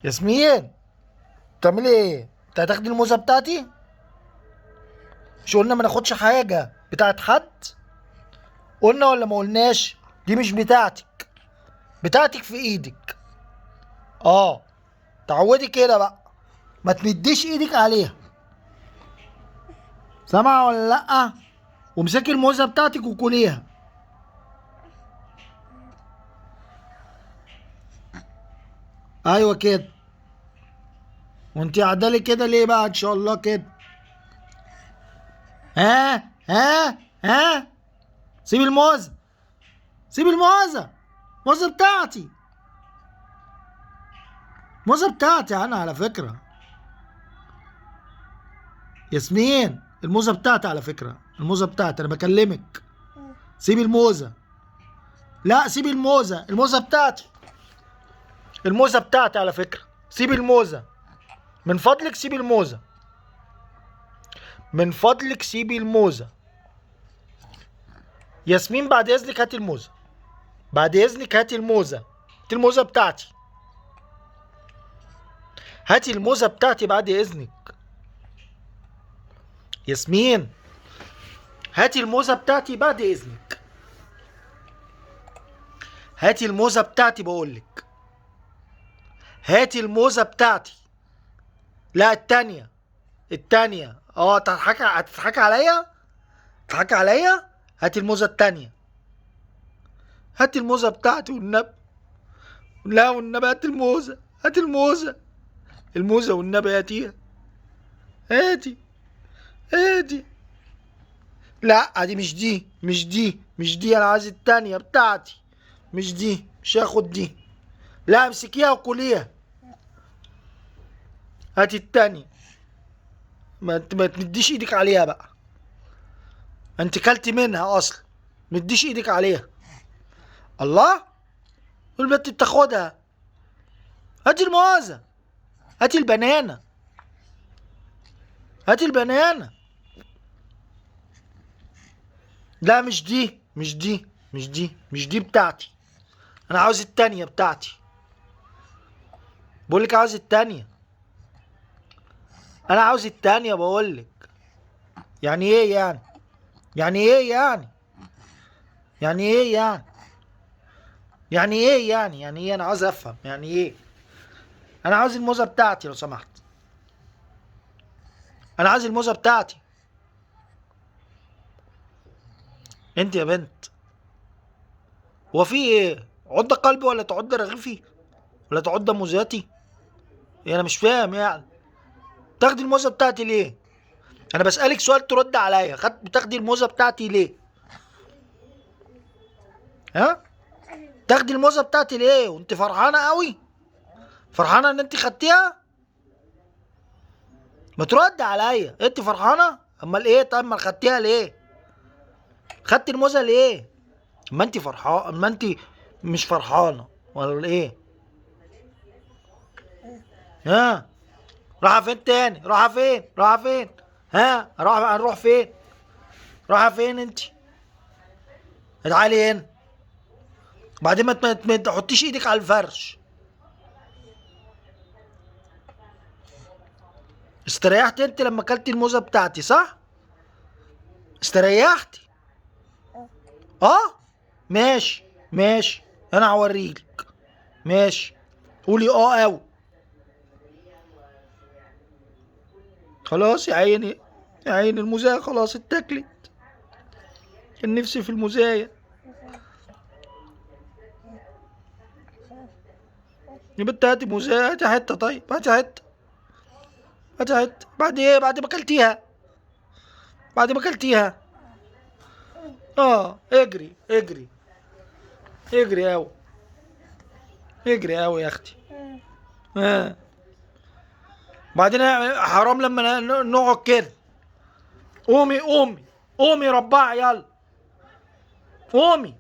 ياسمين، بتعملي ايه؟ انت هتاخدي الموزه بتاعتي؟ مش قلنا ما ناخدش حاجه بتاعت حد؟ قلنا ولا ما قلناش؟ دي مش بتاعتك، بتاعتك في ايدك. اه، تعودي كده بقى، ما تمديش ايدك عليها. سامعه ولا لا؟ وامسكي الموزه بتاعتك وكليها. ايوه كده. وانت قاعده كده ليه بقى ان شاء الله كده؟ ها. سيبي الموزه، سيبي الموزه، الموزه بتاعتي، الموزه بتاعتي انا على فكره. ياسمين، الموزة بتاعتي على فكرة، الموزة بتاعتي أنا بكلمك. سيبي الموزة. لا سيبي الموزة، الموزة بتاعتي، الموزة بتاعتي على فكرة. سيبي الموزة، من فضلك سيبي الموزة، من فضلك سيبي الموزة. ياسمين بعد إذنك هاتي الموزة، بعد إذنك هاتي الموزة، هاتي الموزة بتاعتي، هاتي الموزة بتاعتي بعد إذنك. ياسمين، هاتي الموزة بتاعتي بعد إذنك، هاتي الموزة بتاعتي بقولك، هاتي الموزة بتاعتي. لا التانية، التانية. اه هتضحكي عليا؟ تضحكي عليا؟ هاتي الموزة التانية، هاتي الموزة بتاعتي والنبي. لا والنبي هاتي الموزة، هاتي الموزة، الموزة والنبي هاتيها. هاتي، هاتي. لا دي مش دي، مش دي انا عايز التانية بتاعتي. مش دي، مش هاخد دي. لا امسكيها وكليها. هاتي التانية. ما تمديش ايدك عليها بقى، انت كلتي منها اصلا، مديش ايدك عليها. الله، والبنت بتاخدها. هاتي الموزة، هاتي البنانة، هاتي البنانة. لا مش دي بتاعتي. انا عاوز التانية بتاعتي، بقولك عاوز التانية، انا عاوز التانية بقولك. يعني ايه يعني؟ يعني ايه يعني؟ يعني ايه يعني؟ يعني ايه يعني؟ يعني ايه؟ انا عاوز افهم يعني ايه. انا عاوز الموزة بتاعتي لو سمحت، انا عاوز الموزة بتاعتي. انت يا بنت، هو في ايه؟ عضة قلبي ولا تعض رغيفي ولا تعض موزاتي؟ يعني انا مش فاهم يعني. تاخدي الموزة بتاعتي ليه؟ انا بسألك سؤال ترد عليا. بتاخدي الموزة بتاعتي ليه؟ ها؟ تاخدي الموزة بتاعتي ليه وانت فرحانة قوي؟ فرحانة ان انت خدتيها؟ ما ترد عليا، انت فرحانة؟ امال ايه؟ طيب ما خدتيها ليه؟ خدتي الموزة ليه؟ اما انت فرحانة، اما انت مش فرحانة ولا ايه؟ ها؟ رايحة فين تاني؟ رايحة فين؟ رايحة فين؟ ها؟ هنروح فين؟ رايحة فين انت؟ تعالي هنا. بعدين ما تحطيش ايدك على الفرش. استريحتي انت لما اكلتي الموزة بتاعتي صح؟ استريحتي؟ اه؟ ماشي، ماشي، انا هوريلك. ماشي، قولي اه او. خلاص يا عيني، يا عيني الموزاية خلاص اتاكلت. كان نفسي في الموزاية. يا بنت هاتي موزاية، هاتي حتة. طيب هاتي حتة، هاتي حتة. بعد ايه؟ بعد ما اكلتيها، بعد ما اكلتيها. اه اجري اجري، اجري اوي، اجري اوي يا اختي. اه. بعدين حرام لما نقعد كده. قومي قومي، قومي ربعي يلا، قومي،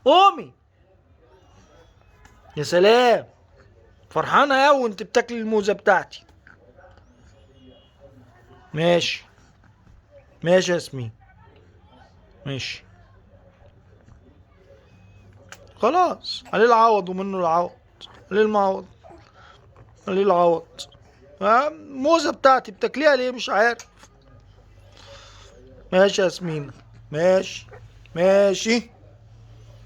قومي. يا سلام، فرحانة اوي وانت بتاكلي الموزة بتاعتي. ماشي، ماشي يا ياسمين، ماشي. خلاص عليه العوض ومنه العوض، عليه المعوض. قليل العوض. الموزة بتاعتي بتاكليها ليه مش عارف. ماشي يا ياسمين، ماشي ماشي.